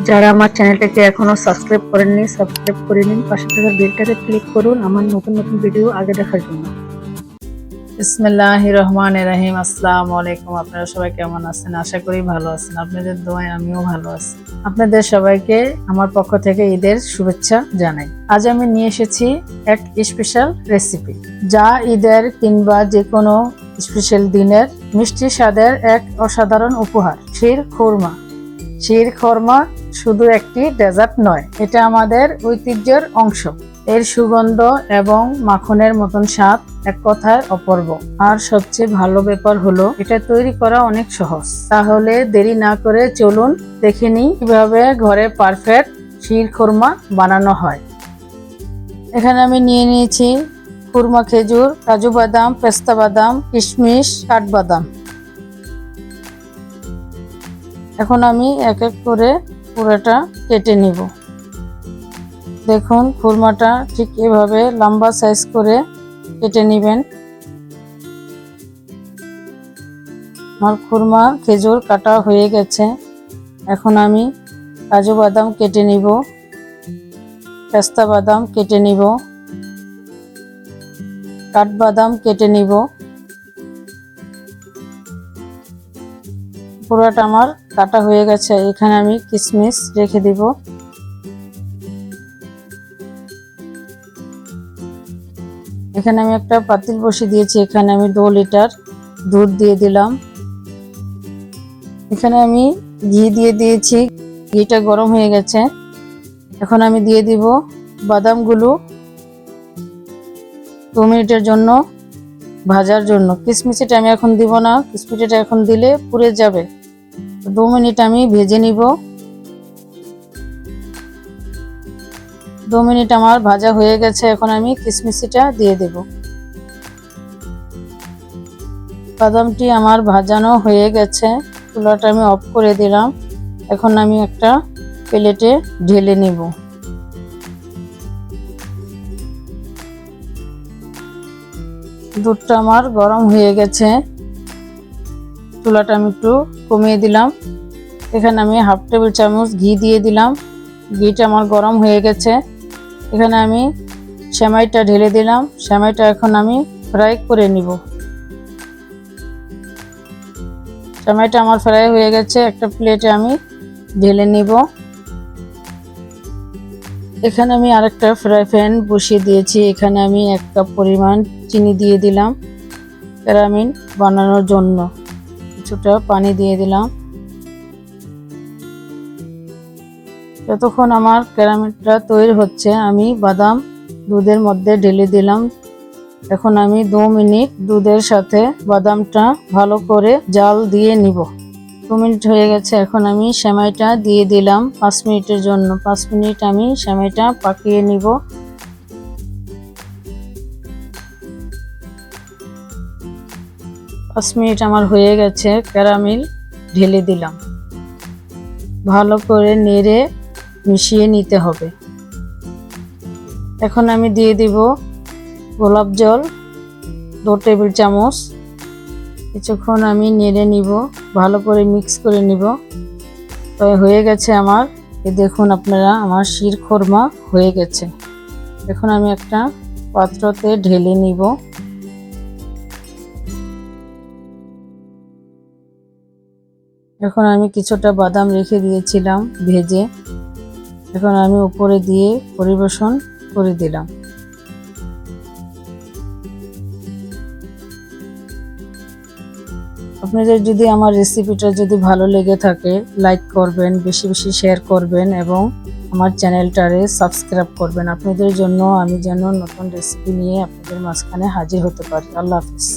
যারা আমার চ্যানেলটাকে এখনো সাবস্ক্রাইব করেননি সাবস্ক্রাইব করে নিন, পাশে থাকা বেলটাতে ক্লিক করুন আমার নতুন নতুন ভিডিও আগে দেখার জন্য। বিসমিল্লাহির রহমানির রহিম। আসসালামু আলাইকুম। আপনারা সবাই কেমন আছেন? আশা করি ভালো আছেন। আপনাদের দোয়ায় আমিও ভালো আছি। আপনাদের সবাইকে আমার পক্ষ থেকে ঈদের শুভেচ্ছা জানাই। আজ আমি নিয়ে এসেছি এক স্পেশাল রেসিপি, যা ঈদের কিংবা যে কোনো স্পেশাল দিনের মিষ্টি স্বাদের এক অসাধারণ উপহার, শির খুরমা। শির খুরমা শুধু একটি ডেজার্ট নয়, এটা আমাদের ঐতিহ্যের অংশ। এর সুগন্ধ এবং মাখনের মতন স্বাদ এক কথায় অপূর্ব। আর সবচেয়ে ভালো ব্যাপার হলো এটা তৈরি করা অনেক সহজ। তাহলে দেরি না করে চলুন দেখে নিই কিভাবে ঘরে পারফেক্ট শির খুরমা বানানো হয়। এখানে আমি নিয়ে নিয়েছি খুরমা খেজুর, কাজু বাদাম, পেস্তা বাদাম, কিশমিশ, কাঠবাদাম। এখন আমি এক এক করে পুরোটা কেটে নিব। দেখুন খুরমাটা ঠিক এভাবে লম্বা সাইজ করে কেটে নেবেন। আমার খুরমা খেজুর কাটা হয়ে গেছে। এখন আমি কাজু বাদাম কেটে নিব, পেস্তা বাদাম কেটে নিব, কাঠবাদাম কেটে নিব। পুরোটা আমার কাটা হয়ে গেছে। এখানে আমি কিশমিশ রেখে দিব। এখানে আমি একটা পাতিল বসিয়ে দিয়েছি। এখানে আমি 2 লিটার দুধ দিয়ে দিলাম। এখানে আমি ঘি দিয়ে দিয়েছি। ঘিটা গরম হয়ে গেছে। এখন আমি দিয়ে দিব বাদামগুলো 2 মিনিটের জন্য ভাজার জন্য। কিশমিশটা আমি এখন দিব না, কিশমিশটা এখন দিলে পুড়ে যাবে। 2 মিনিট আমি ভেজে নিব। 2 মিনিট আমার ভাজা হয়ে গেছে। এখন আমি কিশমিশটা দিয়ে দেব। বাদামটি আমার ভাজানো হয়ে গেছে। চুলাটা আমি অফ করে দিলাম। এখন আমি একটা প্লেটে ঢেলে নিব। দুধটা আমার গরম হয়ে গেছে। চুলাটা আমি একটু কমিয়ে দিলাম। এখানে আমি 1/2 টেবিল চামচ ঘি দিয়ে দিলাম। ঘিটা আমার গরম হয়ে গেছে। এখানে আমি সেমাইটা ঢেলে দিলাম। সেমাইটা এখন আমি ফ্রাই করে নিব। সেমাইটা আমার ফ্রাই হয়ে গেছে। একটা প্লেটে আমি ঢেলে নিব। এখানে আমি আরেকটা ফ্রাই প্যান বসিয়ে দিয়েছি। এখানে আমি 1 কাপ পরিমাণ চিনি দিয়ে দিলাম ক্যারামেল বানানোর জন্য। কিছুটা পানি দিয়ে দিলাম। যতক্ষণ আমার ক্যারামেলটা তৈরি হচ্ছে আমি বাদাম দুধের মধ্যে ঢেলে দিলাম। এখন আমি 2 মিনিট দুধের সাথে বাদামটা ভালো করে জাল দিয়ে নিব। 2 মিনিট হয়ে গেছে। এখন আমি সেমাইটা দিয়ে দিলাম 5 মিনিটের জন্য। 5 মিনিট আমি সেমাইটা পাকিয়ে নিব। পাঁচ মিনিট আমার হয়ে গেছে। ক্যারামেল ঢেলে দিলাম। ভালো করে নেড়ে মিশিয়ে নিতে হবে। এখন আমি দিয়ে দিব গোলাপ জল 2 টেবিল চামচ। কিছুক্ষণ আমি নেড়ে নিব, ভালো করে মিক্স করে নিব। তো হয়ে গেছে আমার। দেখুন আপনারা, আমার শির খুরমা হয়ে গেছে। এখন আমি একটা পাত্রতে ঢেলে নিব। এখন আমি কিছুটা বাদাম রেখে দিয়েছিলাম ভেজে। এখন আমি উপরে দিয়ে পরিবেশন করে দিলাম। আপনাদের যদি আমার রেসিপিটা যদি ভালো লেগে থাকে লাইক করবেন, বেশি বেশি শেয়ার করবেন এবং আমার চ্যানেলটারে সাবস্ক্রাইব করবেন। আপনাদের জন্য আমি যেন নতুন রেসিপি নিয়ে আপনাদের মাঝখানে হাজির হতে পারি। আল্লাহ হাফেজ।